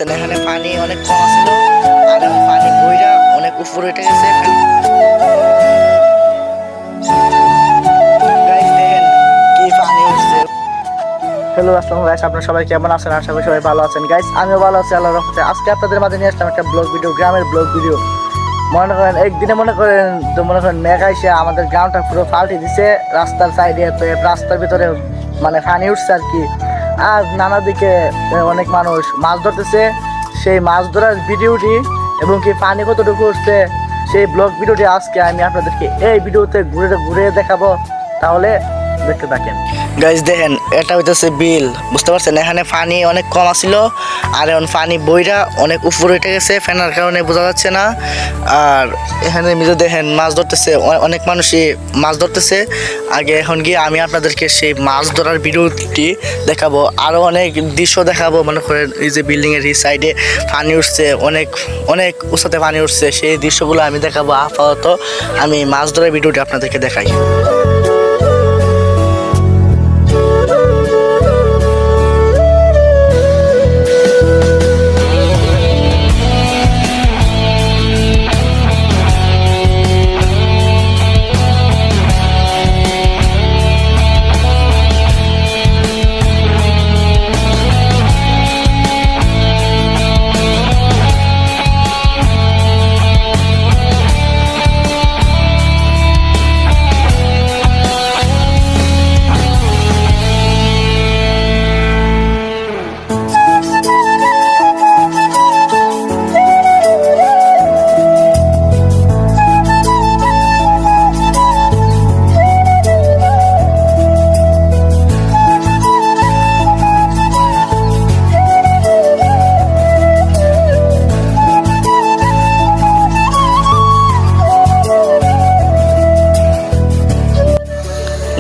এখানে পানি অনেক কম ছিল আর এখন পানি বইরা অনেক উপরে উঠে গেছে। হ্যালো আসসালামু গাইস, আপনারা সবাই কেমন আছেন? আশা করি সবাই ভালো আছেন গাইস। আমিও ভালো আছি আল্লাহর রহমতে। আজকে আপনাদের মাঝে নিয়ে আসলাম একটা ব্লগ ভিডিও, গ্রামের ব্লগ ভিডিও। মনে করেন একদিনে মনে করেন মেঘ আইসে আমাদের গ্রামটা পুরো পাল্টে দিছে। রাস্তার সাইডে রাস্তার ভিতরে মানে পানি উঠছে আর কি। আর নানা দিকে অনেক মানুষ মাছ ধরতেছে। সেই মাছ ধরার ভিডিওটি এবং কি পানি কতটুকু উঠছে সেই ব্লগ ভিডিওটি আজকে আমি আপনাদেরকে এই ভিডিওতে ঘুরে ঘুরে দেখাবো। তাহলে দেখতে থাকেন গাইস। দেখেন এটা হইতেছে বিল, বুঝতে পারছেন? এখানে পানি অনেক কম আছিল আর এখন পানি বইরা অনেক উপরে উঠে গেছে, ফেনার কারণে বোঝা যাচ্ছে না। আর এখানে মিলে দেখেন মাছ ধরতেছে, অনেক মানুষই মাছ ধরতেছে। আগে এখন গিয়ে আমি আপনাদেরকে সেই মাছ ধরার ভিডিওটি দেখাবো, আরও অনেক দৃশ্য দেখাবো। মনে করেন এই যে বিল্ডিংয়ের এই সাইডে পানি উঠছে, অনেক অনেক উঁচাতে পানি উঠছে, সেই দৃশ্যগুলো আমি দেখাবো। আপাতত আমি মাছ ধরার ভিডিওটি আপনাদেরকে দেখাই।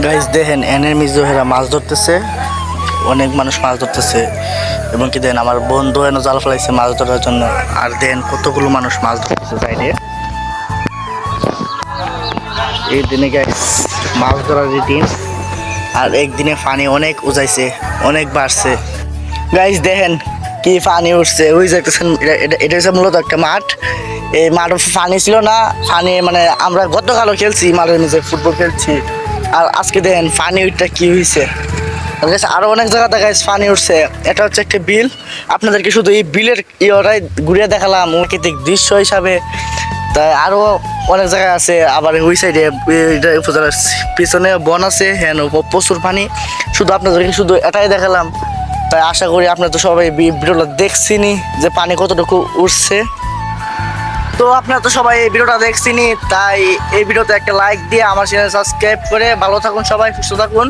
গাইজ দেখেন এনের মিজোহেরা মাছ ধরতেছে, অনেক মানুষ মাছ ধরতেছে। এবং কি দেখেন আমার বন্ধু এনে জাল ফেলাইছে মাছ ধরার জন্য। আর দেখেন কতগুলো মানুষ মাছ ধরতেছে সাইডে। এই দিনে গাইজ মাছ ধরার দিন, আর একদিনে পানি অনেক উজাইছে, অনেক বাড়ছে। গাইজ দেখেন কি পানি উঠছে, ওই যে এটা হচ্ছে মূলত একটা মাঠ। এই মাঠ পানি ছিল না, পানি মানে আমরা গতকালও খেলছি মাঠের নিচে, ফুটবল খেলছি। আর আজকে দেখেন পানি উঠটা কি হয়েছে। আরো অনেক জায়গাতে গাইস পানি উঠছে। এটা হচ্ছে একটা বিল, আপনাদেরকে শুধু এই বিলের ইয়েটাই ঘুরিয়ে দেখালাম প্রাকৃতিক দৃশ্য হিসাবে। তাই আরো অনেক জায়গায় আছে। আবার ওই সাইডে উপজেলার পিছনে বন আছে, হ্যাঁ প্রচুর পানি। শুধু আপনাদেরকে শুধু এটাই দেখালাম। তাই আশা করি আপনারা তো সবাই ভিডিওটা দেখছিনি যে পানি কতটুকু উঠছে। তো আপনারা তো সবাই এই ভিডিওটা দেখছিনি, তাই এই ভিডিওতে একটা লাইক দিয়ে আমার চ্যানেল সাবস্ক্রাইব করে ভালো থাকুন, সবাই সুস্থ থাকুন।